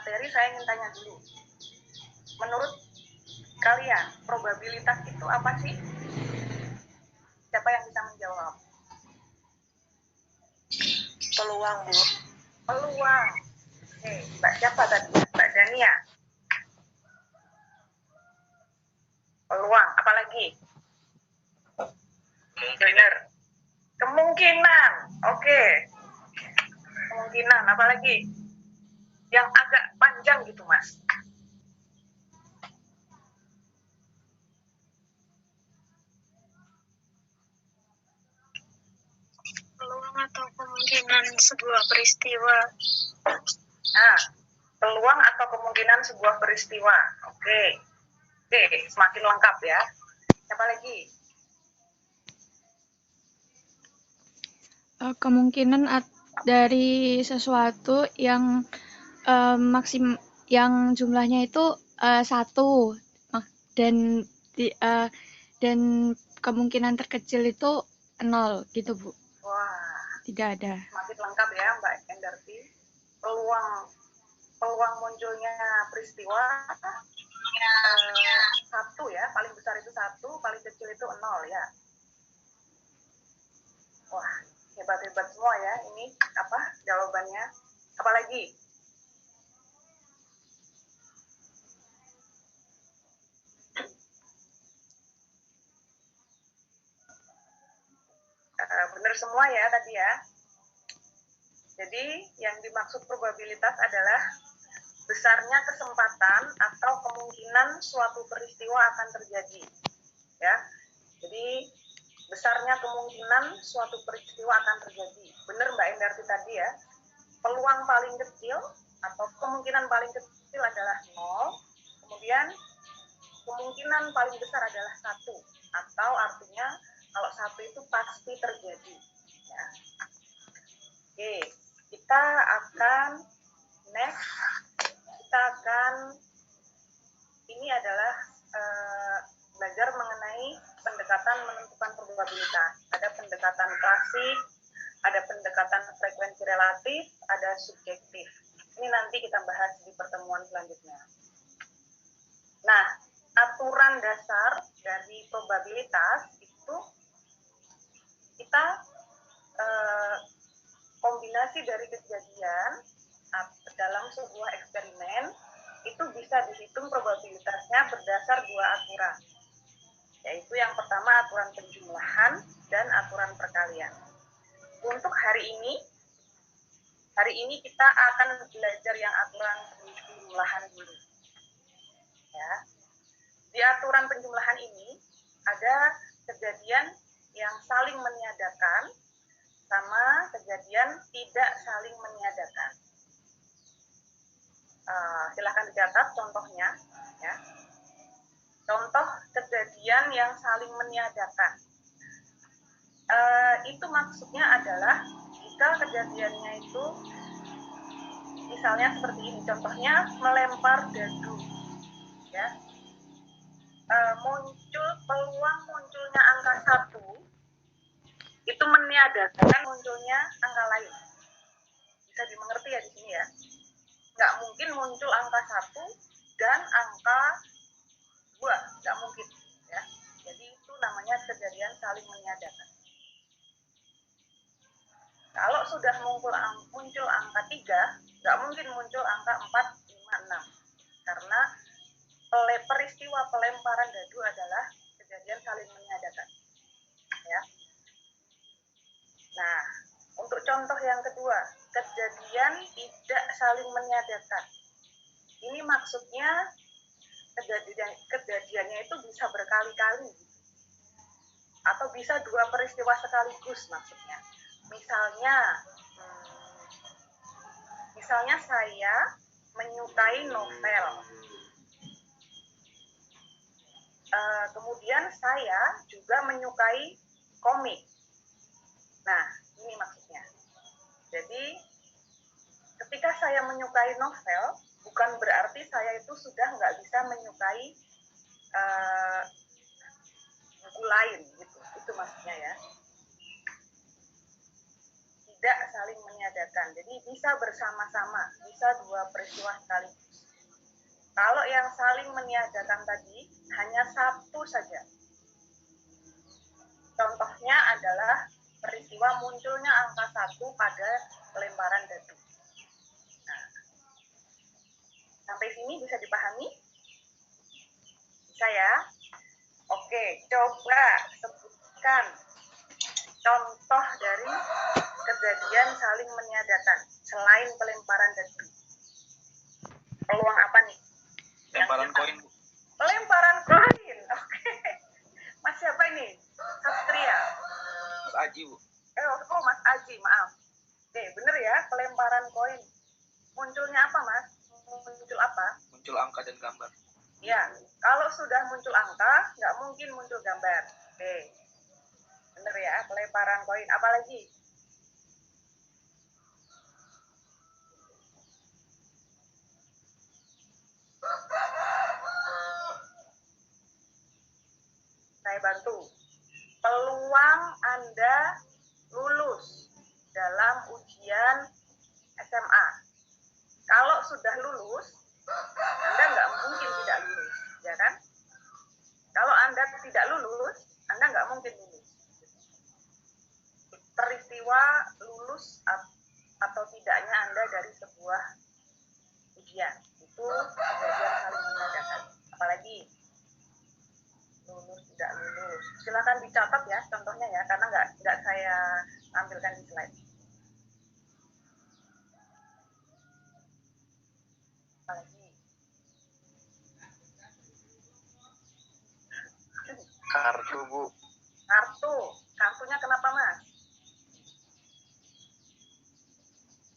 materi, saya ingin tanya dulu. Menurut kalian, probabilitas itu apa sih? Siapa yang bisa menjawab? Peluang, Bu. Peluang. Oke, Mbak siapa tadi? Mbak Dania. Peluang, apalagi? Benar. Kemungkinan. Oke. Kemungkinan, apalagi? Yang agak panjang gitu, Mas. Peluang atau kemungkinan sebuah peristiwa. Nah, peluang atau kemungkinan sebuah peristiwa. Oke, semakin lengkap ya. Siapa lagi? Kemungkinan dari sesuatu yang yang jumlahnya itu 1 dan kemungkinan terkecil itu 0 gitu, Bu. Wah, tidak ada. Semakin lengkap ya, Mbak Endarti. Peluang munculnya peristiwa 1 ya, paling besar itu 1, paling kecil itu 0 ya. Wah, hebat-hebat semua ya ini jawabannya. Apalagi? Benar semua ya tadi ya. Jadi yang dimaksud probabilitas adalah besarnya kesempatan atau kemungkinan suatu peristiwa akan terjadi. Ya. Jadi besarnya kemungkinan suatu peristiwa akan terjadi. Benar Mbak Endarti tadi ya. Peluang paling kecil atau kemungkinan paling kecil adalah 0. Kemudian kemungkinan paling besar adalah 1. Atau artinya kalau 1 itu pasti terjadi. Ya. Oke, kita akan ini adalah belajar mengenai pendekatan menentukan probabilitas. Ada pendekatan klasik, ada pendekatan frekuensi relatif, ada subjektif. Ini nanti kita bahas di pertemuan selanjutnya. Nah, aturan dasar dari probabilitas itu kita kombinasi dari kejadian dalam sebuah eksperimen itu bisa dihitung probabilitasnya berdasar 2 aturan, yaitu yang pertama aturan penjumlahan dan aturan perkalian. Untuk hari ini kita akan belajar yang aturan penjumlahan dulu. Ya. Di aturan penjumlahan ini ada kejadian yang saling meniadakan sama kejadian tidak saling meniadakan. Silahkan dicatat contohnya. Ya. Contoh kejadian yang saling meniadakan. Itu maksudnya adalah jika kejadiannya itu misalnya seperti ini, contohnya melempar dadu. Ya. Peluang munculnya angka 1 itu meniadakan munculnya angka lain. Bisa dimengerti ya di sini ya. Nggak mungkin muncul angka 1 dan angka 2, nggak mungkin ya. Jadi itu namanya kejadian saling meniadakan. Kalau sudah muncul angka 3, nggak mungkin muncul angka 4, 5, 6. Karena peristiwa pelemparan dadu adalah kejadian saling meniadakan. Ya. Nah, untuk contoh yang kedua, kejadian tidak saling meniadakan. Ini maksudnya kejadiannya itu bisa berkali-kali. Atau bisa 2 peristiwa sekaligus maksudnya. Misalnya saya menyukai novel. Kemudian saya juga menyukai komik. Nah, ini maksudnya. Jadi, ketika saya menyukai novel, bukan berarti saya itu sudah nggak bisa menyukai buku lain, gitu. Itu maksudnya ya. tidak saling meniadakan. Jadi bisa bersama-sama, bisa dua peristiwa sekaligus. Kalau yang saling meniadakan tadi hanya satu saja. Contohnya adalah peristiwa munculnya angka 1 pada pelemparan dadu. Nah, sampai sini bisa dipahami? Bisa ya? Oke, coba sebutkan contoh dari kejadian saling meniadakan selain pelemparan dadu. Peluang apa nih? Lemparan koin. Pelemparan koin. Oke. Mas siapa ini? Satria. Mas Aji, Bu. Oh, Mas Aji, maaf. Oke, bener ya, pelemparan koin. Munculnya apa, Mas? Muncul apa? Muncul angka dan gambar. Ya, kalau sudah muncul angka, nggak mungkin muncul gambar. Oke. Bener ya, pelemparan koin. Apalagi? Saya bantu. Peluang Anda lulus dalam ujian SMA. Kalau sudah lulus, Anda nggak mungkin tidak lulus, ya kan? Kalau Anda tidak lulus, Anda nggak mungkin lulus. Peristiwa lulus atau tidaknya Anda dari sebuah ujian, itu kejadian saling meniadakan. Apalagi lulus tidak lulus. Silakan dicatat ya contohnya ya, karena nggak saya tampilkan di slide. Apalagi Kartu, Bu. Kartunya kenapa, Mas?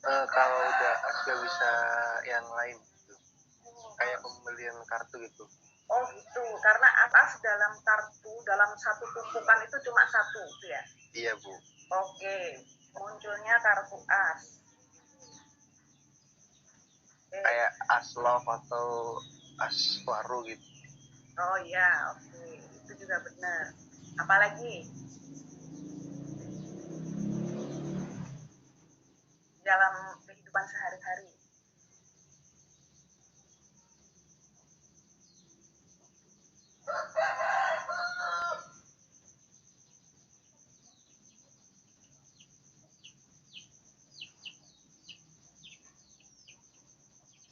Kalau udah as gak bisa yang lain gitu. Kayak pembelian kartu gitu. Oh gitu, karena atas dalam kartu, dalam satu tumpukan itu cuma satu, gitu ya? Iya, Bu. Oke, munculnya kartu as. Oke. Kayak as love atau as waru gitu. Oh iya, oke, itu juga benar. Apalagi dalam kehidupan sehari-hari.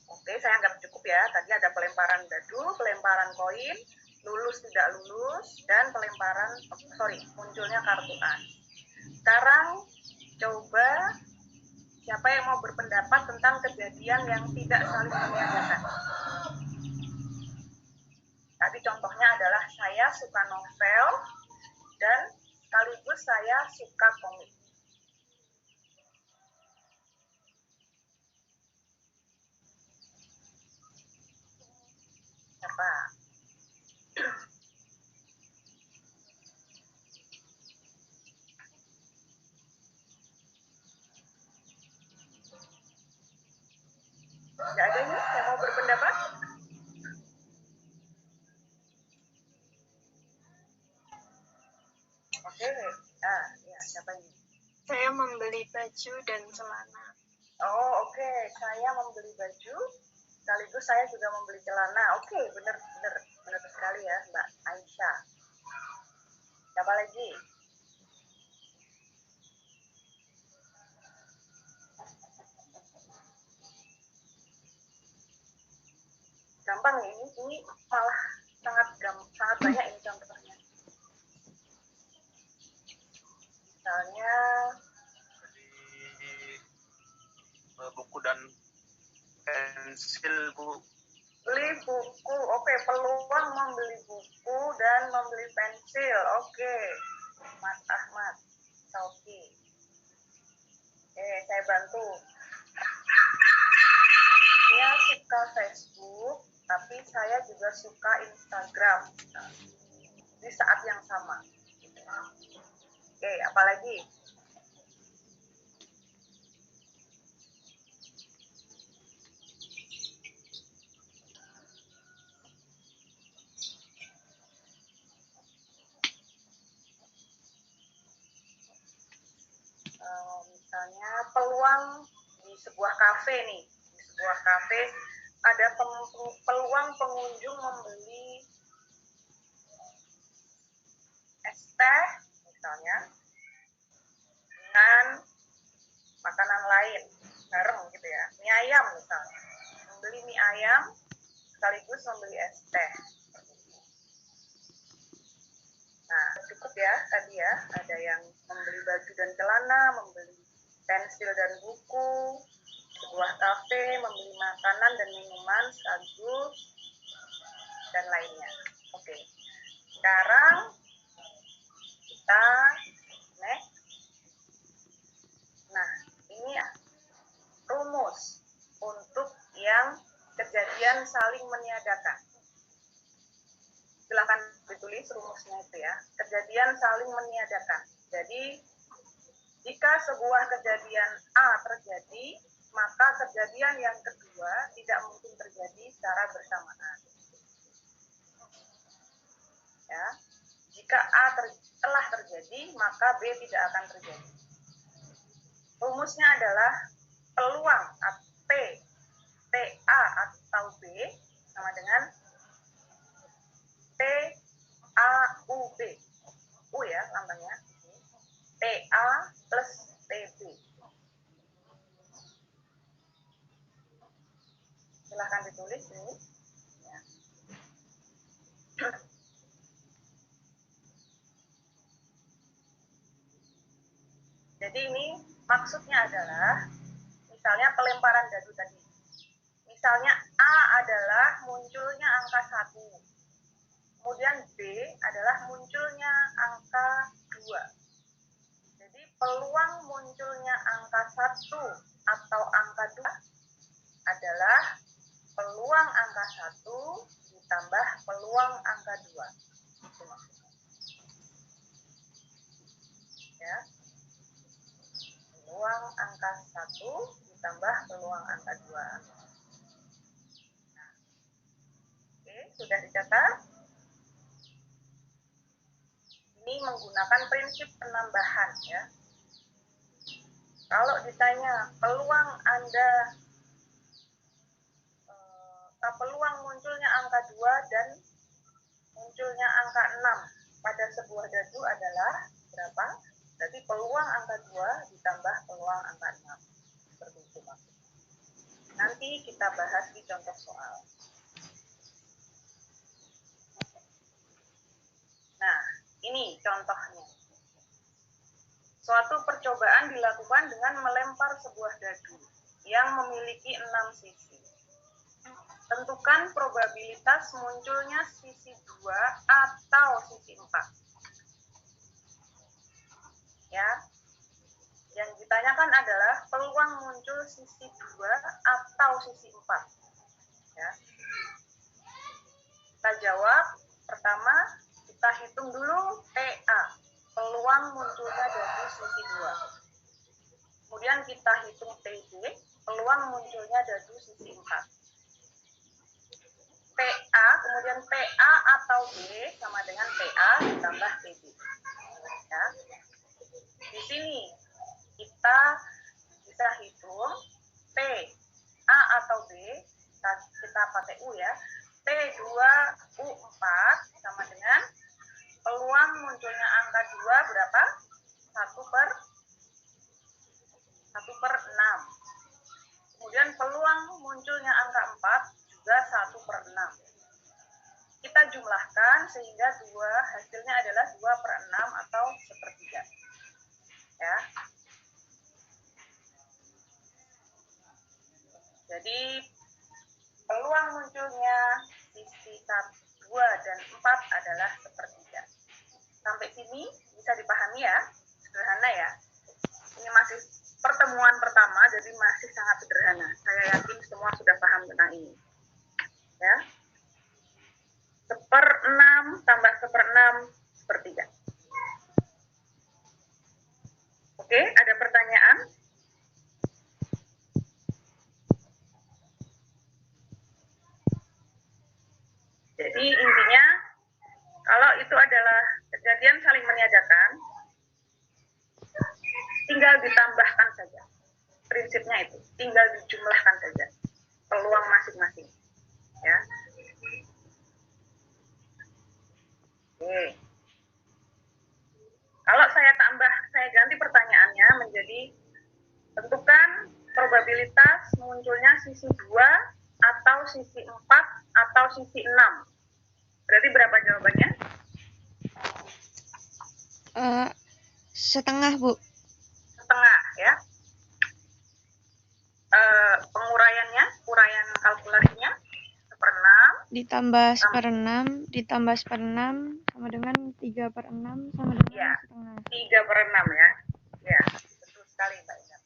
Oke, saya anggap cukup ya. Tadi ada pelemparan dadu, pelemparan koin, lulus tidak lulus, dan munculnya kartu as. Sekarang coba siapa yang mau berpendapat tentang kejadian yang tidak saling meniadakan. Tadi contohnya adalah saya suka novel dan sekaligus saya suka komik. Siapa? Nggak ada nih yang mau berpendapat? Oke, ya siapa ini? Saya membeli baju dan celana. Oh oke, saya membeli baju, sekaligus saya juga membeli celana. Oke, benar sekali ya Mbak Aisyah. Siapa lagi? Gampang nih, ini malah sangat banyak ini contohnya. Misalnya Buku dan pensil, Bu. beli buku, oke, peluang membeli buku dan membeli pensil, oke, Mas Ahmad, oke, saya bantu. Saya suka Facebook, tapi saya juga suka Instagram di saat yang sama. Oke, apalagi? Misalnya peluang di sebuah kafe nih, di sebuah kafe ada peluang pengunjung membeli es teh misalnya dengan makanan lain bareng gitu ya, mie ayam misalnya, membeli mie ayam sekaligus membeli es teh. Nah, cukup ya tadi ya, ada yang membeli baju dan celana, membeli pensil dan buku, sebuah kafe, membeli makanan dan minuman sekaligus, dan lainnya. Oke, sekarang kita next. Nah, ini ya, rumus untuk yang kejadian saling meniadakan. Silakan ditulis rumusnya itu ya, kejadian saling meniadakan. Jadi, jika sebuah kejadian A terjadi, maka kejadian yang kedua tidak mungkin terjadi secara bersamaan. Ya, jika A telah terjadi, maka B tidak akan terjadi. Rumusnya adalah peluang P, PA atau B sama dengan PAUB. U ya lambangnya. PA plus PB. Silahkan ditulis ini. Ya. Jadi ini maksudnya adalah, misalnya pelemparan dadu tadi. Misalnya A adalah munculnya angka 1. Kemudian B adalah munculnya angka 2. Jadi peluang munculnya angka 1 atau angka 2 adalah peluang angka 1 ditambah peluang angka 2. Ya. Peluang angka 1 ditambah peluang angka 2. Nah. Oke, sudah dicatat? Ini menggunakan prinsip penambahan ya. Kalau ditanya peluang Anda, peluang munculnya angka 2 dan munculnya angka 6 pada sebuah dadu adalah berapa? Jadi peluang angka 2 ditambah peluang angka 6. Seperti itu maksudnya. Nanti kita bahas di contoh soal. Nah, ini contohnya. Suatu percobaan dilakukan dengan melempar sebuah dadu yang memiliki 6 sisi. Tentukan probabilitas munculnya sisi 2 atau sisi 4. Ya. Yang ditanyakan adalah peluang muncul sisi 2 atau sisi 4. Ya. Kita jawab, pertama kita hitung dulu PA, peluang munculnya dadu sisi 2. Kemudian kita hitung PB, peluang munculnya dadu sisi 4. PA, kemudian PA atau B sama dengan PA ditambah PB. Ya. Di sini kita bisa hitung P, A atau B, kita pakai U ya, P2U4 sama dengan peluang munculnya angka 2 berapa? 1/6. Kemudian peluang munculnya angka 4 juga 1/6. Kita jumlahkan sehingga hasilnya adalah 2/6 atau 1/3. Ya. Jadi peluang munculnya sisi 2 dan 4 adalah 1/3. Sampai sini bisa dipahami ya, sederhana ya. Ini masih pertemuan pertama, jadi masih sangat sederhana. Saya yakin semua sudah paham tentang ini. Ya. 1/6 tambah 1/6 1/3. Oke, ada pertanyaan? Jadi intinya, kalau itu adalah kejadian saling meniadakan, tinggal ditambahkan saja prinsipnya itu, tinggal dijumlahkan saja peluang masing-masing. Ya. Oke. Kalau saya ganti pertanyaannya menjadi tentukan probabilitas munculnya sisi 2 atau sisi 4 atau sisi 6. Berarti berapa jawabannya? Setengah, Bu. Setengah, ya. Uraian kalkulasinya seperenam Ditambah seperenam, ditambah seperenam sama dengan 3/6 sama dengan ya, setengah. 3/6 ya. Ya, betul sekali Mbak Indah.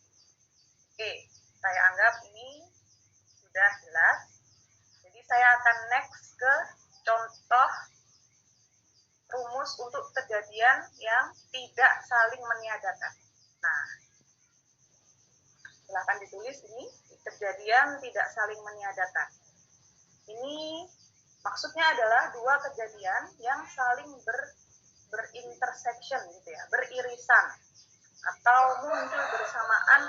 Oke, saya anggap ini sudah jelas. Jadi saya akan next ke contoh rumus untuk kejadian yang tidak saling meniadakan. Nah, silakan ditulis ini, kejadian tidak saling meniadakan. Ini maksudnya adalah dua kejadian yang saling berintersection gitu ya, beririsan atau muncul bersamaan.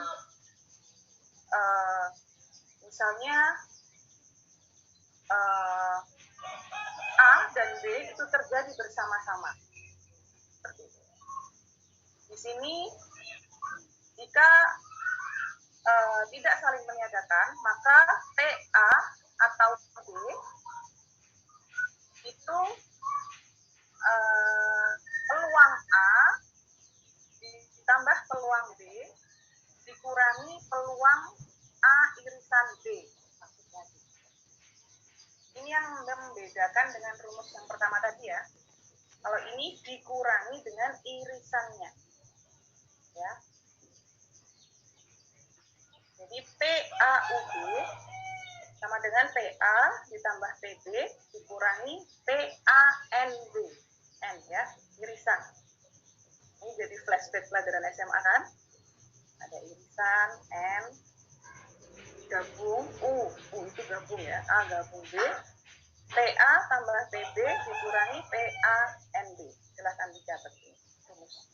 Misalnya A dan B itu terjadi bersama-sama. Seperti itu. Di sini jika tidak saling meniadakan, maka TA atau B itu peluang A ditambah peluang B dikurangi peluang A irisan B. Maksudnya ini yang membedakan dengan rumus yang pertama tadi ya. Kalau ini dikurangi dengan irisannya, ya. Jadi PAUB sama dengan PA ditambah PB dikurangi PANB, N ya, irisan. Ini jadi flashback pelajaran SMA kan? Ada irisan N gabung U itu gabung ya, A gabung B, PA tambah PB dikurangi PANB. Silahkan dicatat ini rumus.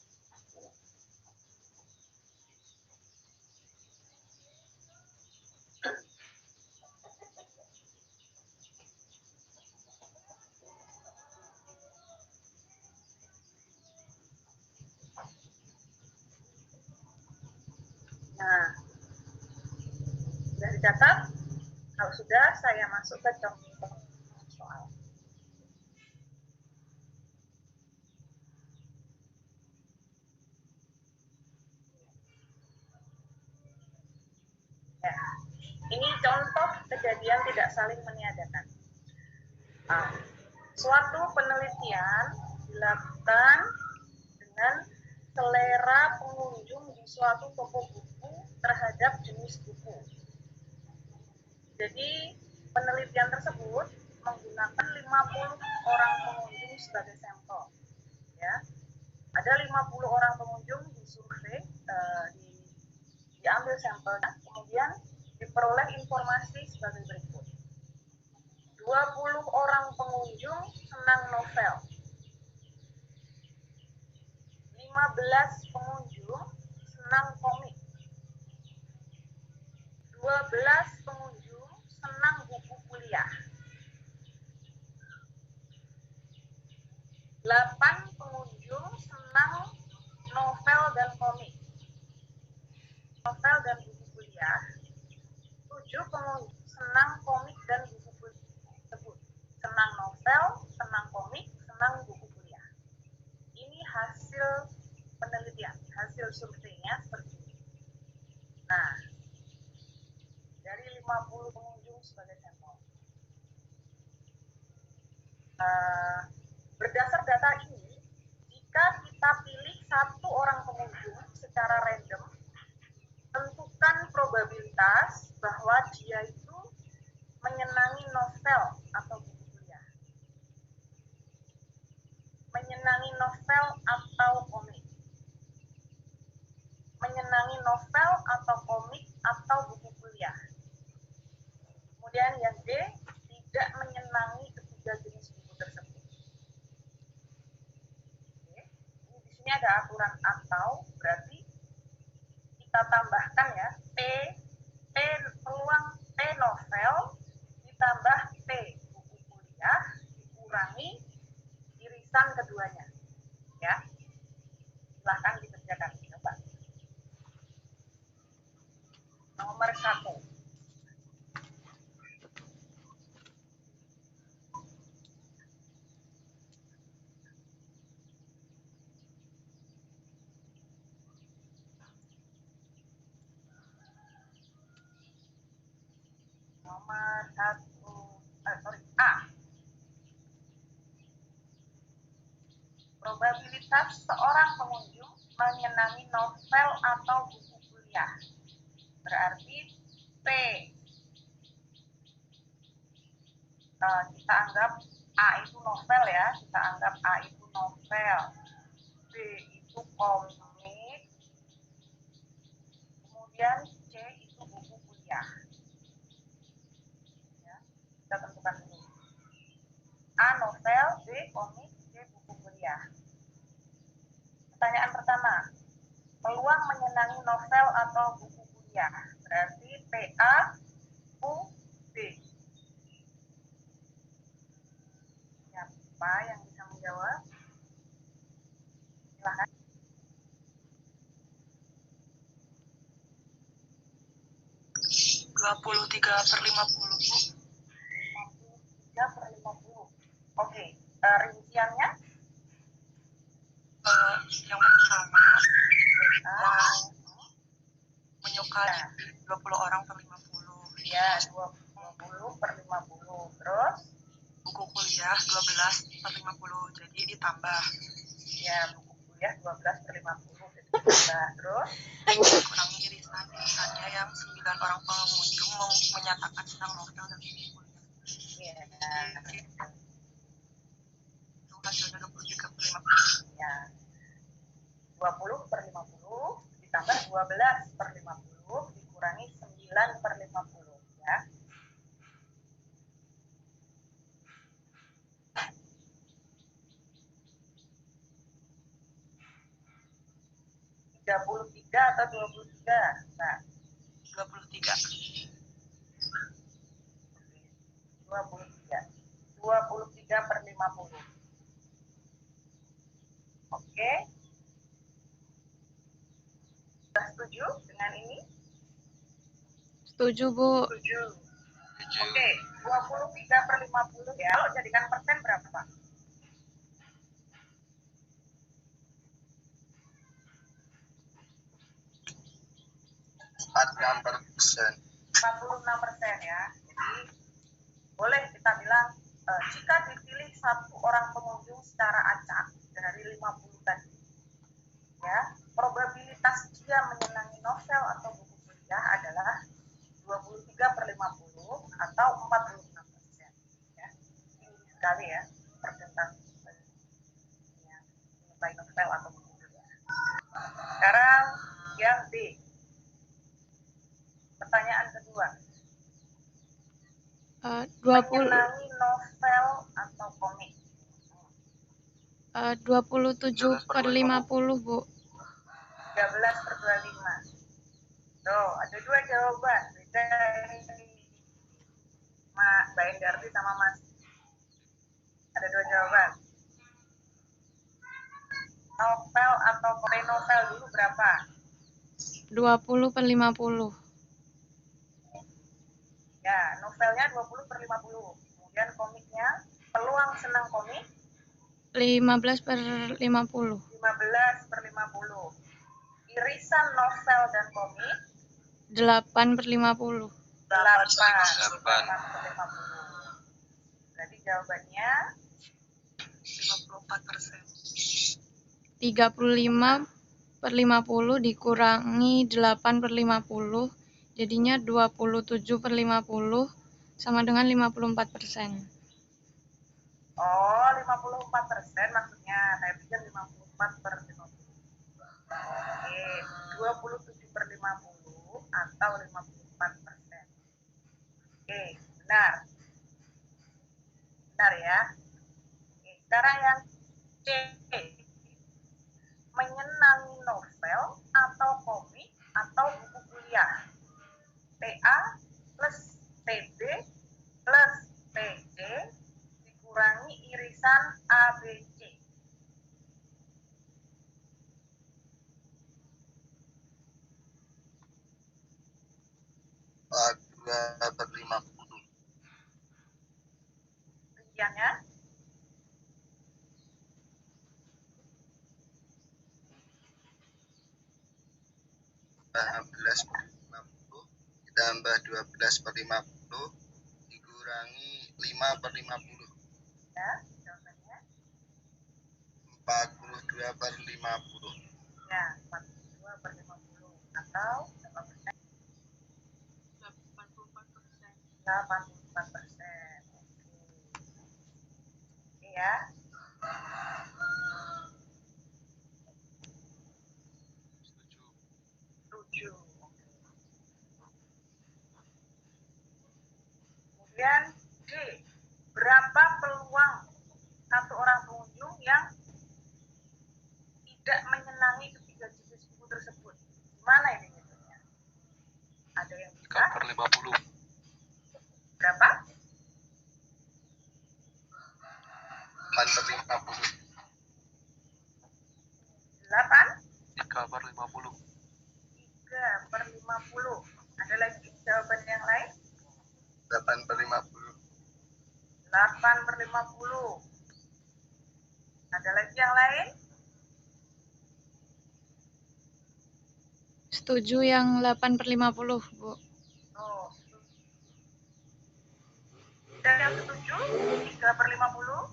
Nah, sudah dicatat? Kalau sudah, saya masuk ke contoh soal. Ya, ini contoh kejadian tidak saling meniadakan. Suatu penelitian dilakukan dengan selera pengunjung di suatu toko buku terhadap jenis buku. Jadi penelitian tersebut menggunakan 50 orang pengunjung sebagai sampel. Ya, ada 50 orang pengunjung disurvei, diambil sampelnya, kemudian diperoleh informasi sebagai berikut. 20 orang pengunjung senang novel. 15 pengunjung senang komik. 12 pengunjung senang buku kuliah. 8 pengunjung senang novel dan komik. Novel dan buku kuliah. 7 pengunjung senang komik dan buku kuliah tersebut. Senang novel, senang komik, senang buku kuliah. Ini hasil penelitian, hasil surveinya seperti ini. Nah, dari 50 pengunjung sebagai sampel. Berdasar data ini, jika kita pilih satu orang pengunjung secara random, tentukan probabilitas bahwa dia itu menyenangi novel atau buku kuliah. Menyenangi novel atau komik. Menyenangi novel atau komik atau buku kuliah. Kemudian yang D, tidak menyenangi ketiga jenis buku tersebut. Oke. Ini di sini ada aturan atau, berarti kita tambahkan ya, P irisan keduanya. Ya, silahkan dikerjakan. Coba. Nomor 1. Nomor 1, A. Probabilitas seorang pengunjung menyenangi novel atau buku kuliah. Berarti P. Kita anggap A itu novel ya. Kita anggap A itu novel. B itu komik. Kemudian C itu buku kuliah. Ya, kita tentukan dulu. A novel, B komik, C buku kuliah. Pertanyaan pertama, peluang menyenangi novel atau buku kuliah. Berarti PA, U, B. Siapa yang bisa menjawab? Silahkan. 23/50, Bu. 53/50. Oke, rinciannya? Yang pertama, PA, menyukai ya. 20 orang per 50. Ya, 20/50. Terus? Buku kuliah 12/50, jadi ditambah. Ya, buku kuliah 12/50. Jadi ditambah. Terus? Kurangi irisannya yang 9 orang pengunjung menyatakan senang novel dan buku kuliah. Ya, Itu hasilnya 23/50. ya. 20/50 ditambah 12/50 dikurangi 9/50 ya. (33 atau 23? Nah, 23. 23. 23/50. Oke. Sudah setuju dengan ini? Setuju, Bu. Setuju. Oke, 23/50 ya. Kalau jadikan persen berapa? 46%. 46% ya. Jadi boleh kita bilang jika dipilih satu orang pengunjung secara acak dari 50 tadi, ya, probabilitas dia menyenangi novel atau buku kuliah adalah 23/50 atau 46%. Ya, tinggi sekali ya persentase yang menyukai novel atau buku kuliah. Sekarang yang B. Pertanyaan kedua. 20 Menyenangi novel atau komik. 27/50, Bu. 13/25. Tuh, ada dua jawaban. Beda ini. Mbak Endarti sama Mas. Ada dua jawaban. Novel atau komik. Novel dulu berapa? 20/50. Ya, novelnya 20/50. Kemudian komiknya, peluang senang komik 15/50. 15/50. Irisan novel dan komik 8/50. 8/50. Berarti jawabannya 54%. 35/50 dikurangi 8/50, jadinya 27/50 sama dengan 54%. Oh, 54% maksudnya. Saya pikir 54/50. Oke, 27/50 atau 54%. Oke, benar. Benar ya. Oke, sekarang yang C. Menyenangi novel atau komik atau buku kuliah. PA plus PB plus PC dikurangi irisan ABC. pembuktiannya. belas per 50 ditambah 12 per 50 dikurangi 5 per 50. Ya, jawabannya. 42 per 50. Ya, 42 per 50. Atau berapa persen? 84%. 84%. Oke ya. Setuju. Kemudian D, berapa peluang satu orang pengunjung yang tidak menyenangi ketiga jenis buku tersebut? Gimana ini hitungnya? Ada yang bisa? 3 per 50. Berapa? 8 per 50. 8? 3 per 50. 3 per 50. Ada lagi jawaban yang lain? 8 per 50. 8 per 50. Ada lagi yang lain? Setuju yang 8 per 50, Bu. Oh. Dan yang setuju? 3 per 50?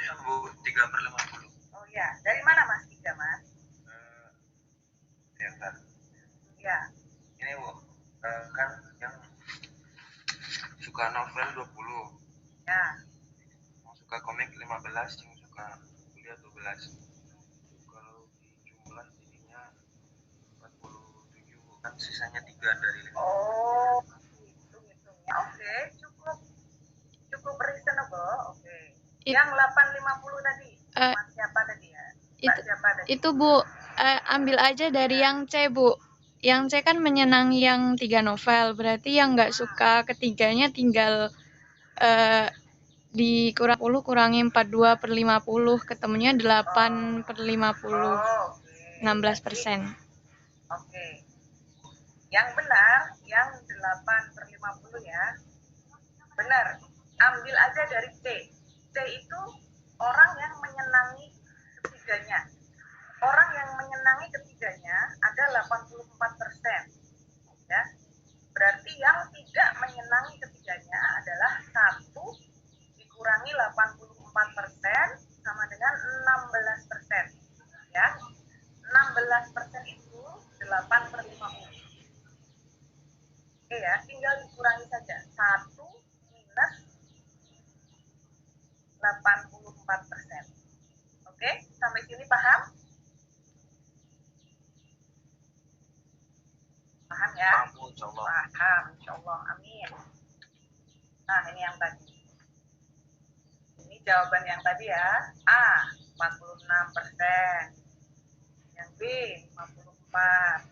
Ya, Bu, 3 per 50. Oh ya, dari mana Mas 3, Mas? Ya, kan. Ya. Ini, Bu, kan yang suka novel 20. Ya. Yang suka komik 15, yang suka kuliah 12. Kalau dijumlah jadinya 47, Bu. Kan sisanya 3 dari 5. Oh, hitung-hitungnya. Oke, cukup reasonable. Oke. Yang 850 tadi. Mas siapa tadi ya? Mbak siapa tadi? Itu Bu, ambil aja dari yang C, Bu. Yang C kan menyenangi yang 3 novel, berarti yang nggak suka ketiganya tinggal dikurang 10 kurangi 42 per 50, ketemunya 8 per 50, 16%. Oke. Yang benar, yang 8 per 50 ya. Benar. Ambil aja dari C. C itu orang yang menyenangi ketiganya. Orang yang menyenangi ketiganya ada 84%. Ya. Berarti yang tidak menyenangi ketiganya adalah 1 dikurangi 84% sama dengan 16%. Ya. 16% itu 8 per 50. Oke ya, tinggal dikurangi saja. 1 minus 84%. Oke, sampai sini paham? Paham ya? Paham, insyaallah. Amin. Nah, ini yang tadi. Ini jawaban yang tadi ya. A, 46%. Yang B, 54.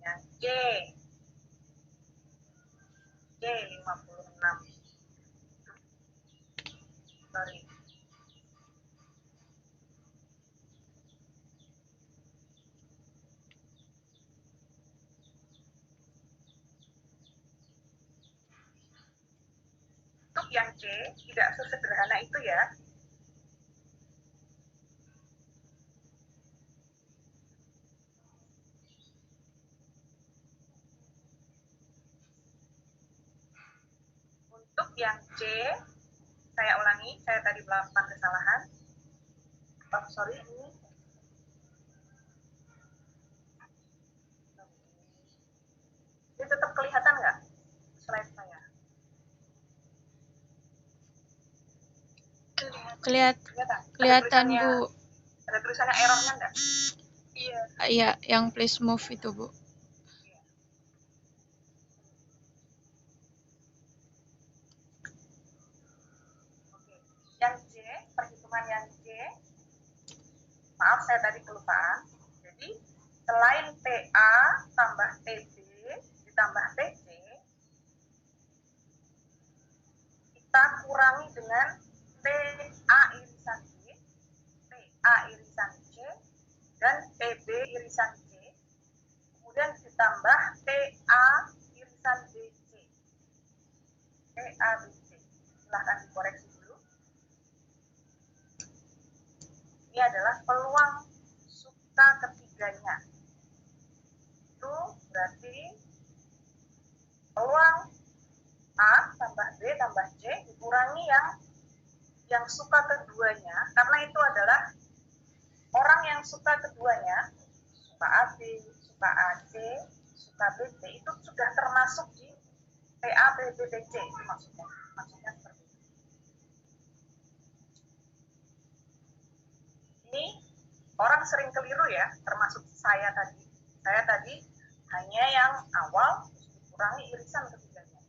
Yang C, 56. Sorry. Untuk yang C, tidak sesederhana itu ya. Untuk yang C, saya ulangi, saya tadi melakukan kesalahan. Oh, sorry, ini. Ini tetap kelihatan nggak slide saya? Kelihatan, Bu. Ada tulisannya errornya nggak? Iya, yang please move itu, Bu. Oke. Yang C, perhitungan yang C, maaf saya tadi kelupaan. Jadi selain TA tambah TB ditambah TC, kita kurangi dengan TA irisan B. irisan C, kemudian ditambah PA irisan BC. PA BC. Silahkan dikoreksi dulu. Ini adalah peluang suka ketiganya. Itu berarti peluang A tambah B tambah C dikurangi yang suka keduanya, karena itu adalah orang yang suka keduanya, suka AB, suka AC, suka BC, itu sudah termasuk di PA, BB, BC, itu maksudnya seperti itu. Ini orang sering keliru ya, termasuk saya tadi. Saya tadi hanya yang awal dikurangi irisan ketiganya.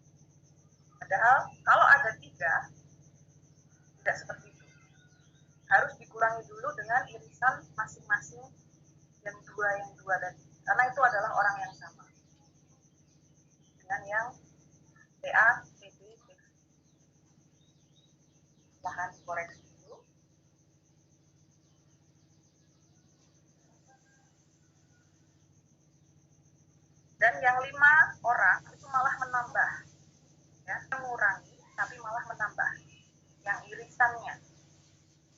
Padahal kalau ada 3, tidak seperti itu. Harus dikurangi dulu dengan irisan masing-masing yang dua tadi. Karena itu adalah orang yang sama. Dengan yang PA, PB, BC. Silahkan dikoreksi dulu. Dan yang 5 orang itu malah menambah. Ya, mengurangi, tapi malah menambah. Yang irisannya.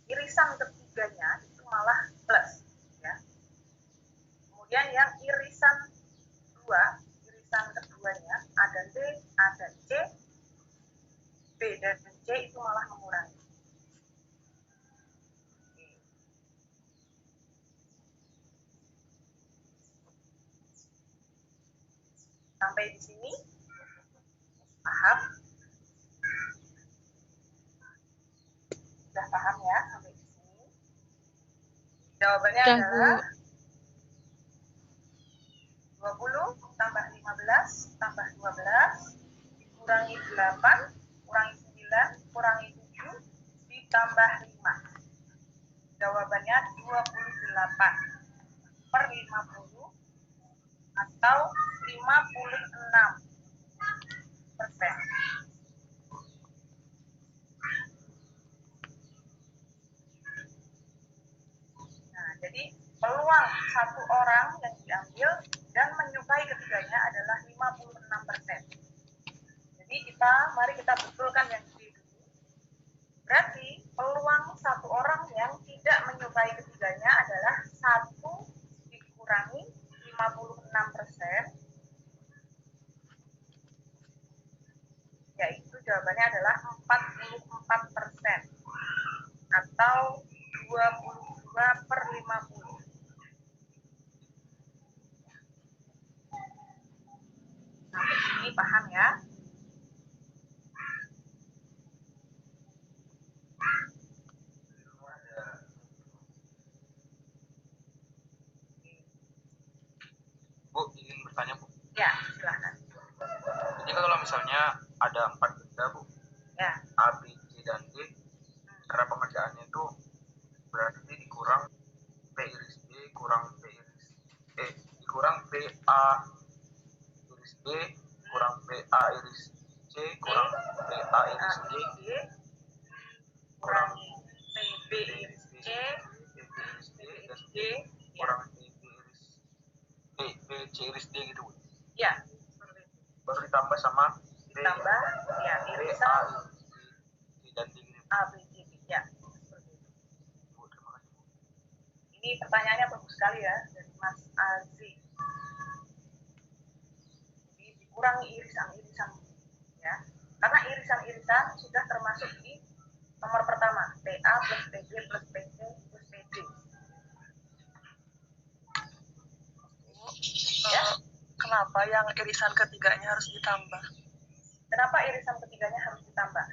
Irisan ketiganya itu malah plus. Ya. Kemudian yang irisan 2, irisan keduanya, A dan B, A dan C, B dan C itu malah mengurangi. Sampai di sini, paham? Sudah paham ya sampai di sini? Jawabannya Udah, adalah Bu. 20 tambah 15 tambah 12 dikurangi 8 kurangi 9 kurangi 7 ditambah 5. Jawabannya 28 per 50 atau 56%. Nah, jadi peluang satu orang yang diambil dan menyukai ketiganya adalah 56%. Jadi mari kita betulkan yang D dulu. Berarti peluang satu orang yang tidak menyukai ketiganya adalah 1 dikurangi 56%, yaitu jawabannya adalah 44% atau 22 per 50. Sampai sini paham ya? Bu, ingin bertanya, Bu. Ya, silahkan. Jadi kalau misalnya ada 4 benda, Bu, Ya. A, B, C, dan D, cara pengerjaannya itu berarti dikurang P iris D, kurang P iris E, dikurang PA iris B, kurang PA iris C, kurang PA iris D, Kurang PB iris C, PB iris D, dan D, kurang PB iris D, PC iris D gitu, Bu. ya, seperti itu. Baru ditambah sama Ditambah, ya, PA irisan iris C dan D gitu. A, B, C, D, ya, seperti itu. Bu, terima kasih, Bu. Ini pertanyaannya bagus sekali ya dari Mas Azi. Jadi dikurangi irisan-irisan, ya, karena irisan-irisan sudah termasuk di nomor pertama, PA plus PG plus PC plus PD. Ya. Kenapa yang irisan ketiganya harus ditambah? Kenapa irisan ketiganya harus ditambah?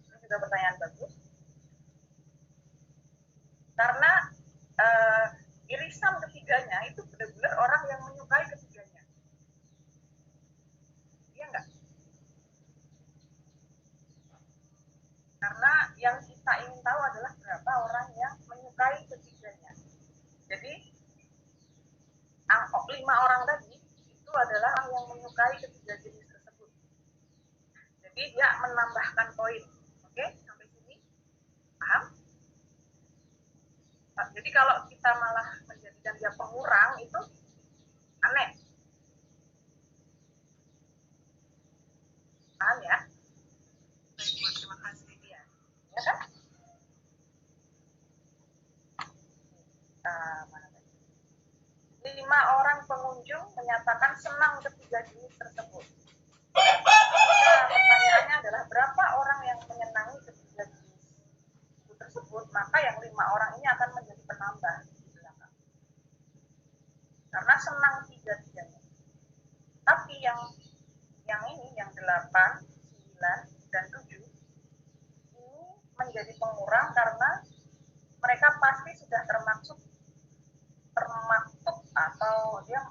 Ini juga pertanyaan bagus. Karena irisan ketiganya itu benar-benar orang yang menyukai ketiganya. Iya enggak? Karena yang kita ingin tahu adalah berapa orang yang menyukai ketiganya. Jadi 5 orang tadi itu adalah orang yang menyukai ketiga jenis tersebut. Jadi dia menambahkan poin. Oke, sampai sini paham? Jadi kalau kita malah menjadikan dia pengurang itu aneh. Paham ya? Baik, Bu, terima kasih. Iya. Ya kan? Mana tadi? 5 orang pengunjung menyatakan senang ketiga jenis tersebut. Nah, pertanyaannya adalah berapa orang yang menyenangi ketiga jenis buku tersebut, maka yang 5 orang ini akan menjadi penambah di belakang. Karena senang tiga-tiganya. Tapi yang ini, yang 8, 9, dan 7 ini menjadi pengurang karena mereka pasti sudah termasuk atau dia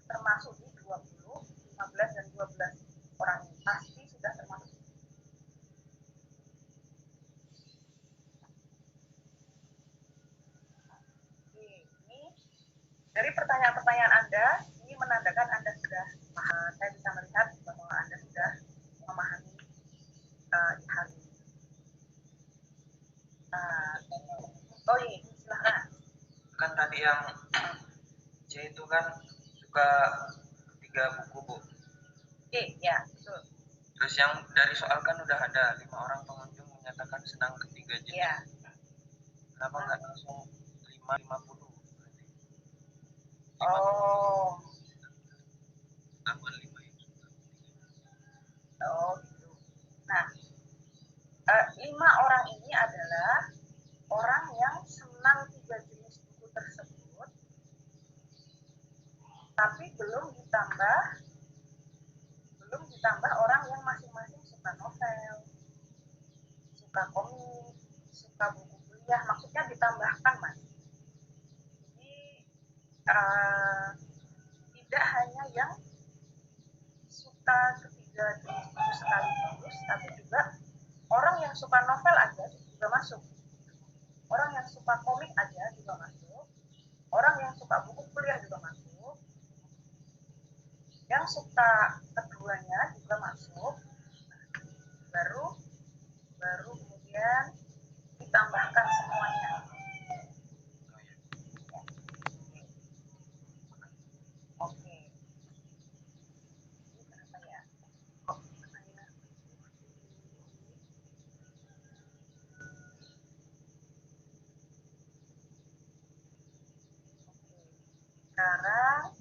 termasuk di 20, 15, dan 12 orang ini pasti sudah termasuk. Ini dari pertanyaan-pertanyaan Anda, ini menandakan Anda sudah paham. Saya bisa melihat bahwa Anda sudah memahami hal ini. Oh ini, silahkan. Kan tadi yang C itu kan suka 3 buku, Bu. Oke, ya, betul. Terus yang dari soal kan udah ada 5 orang pengunjung menyatakan senang ketiga jenis. Ya. Kenapa nggak langsung 50? Oh. Tambah 5 yang suka. Oh gitu. Nah, 5 orang ini adalah orang yang senang 3 jenis buku tersebut, tapi belum ditambah orang yang masing-masing suka novel, suka komik, suka buku kuliah, maksudnya ditambahkan, Mas. Jadi tidak hanya yang suka ketiga jenis buku sekaligus, tapi juga orang yang suka novel aja juga masuk. Orang yang suka komik aja juga masuk. Orang yang suka buku kuliah juga masuk. Yang suka keduanya juga masuk. Baru kemudian ditambahkan semuanya. Oke. Ini kenapa ya? Sekarang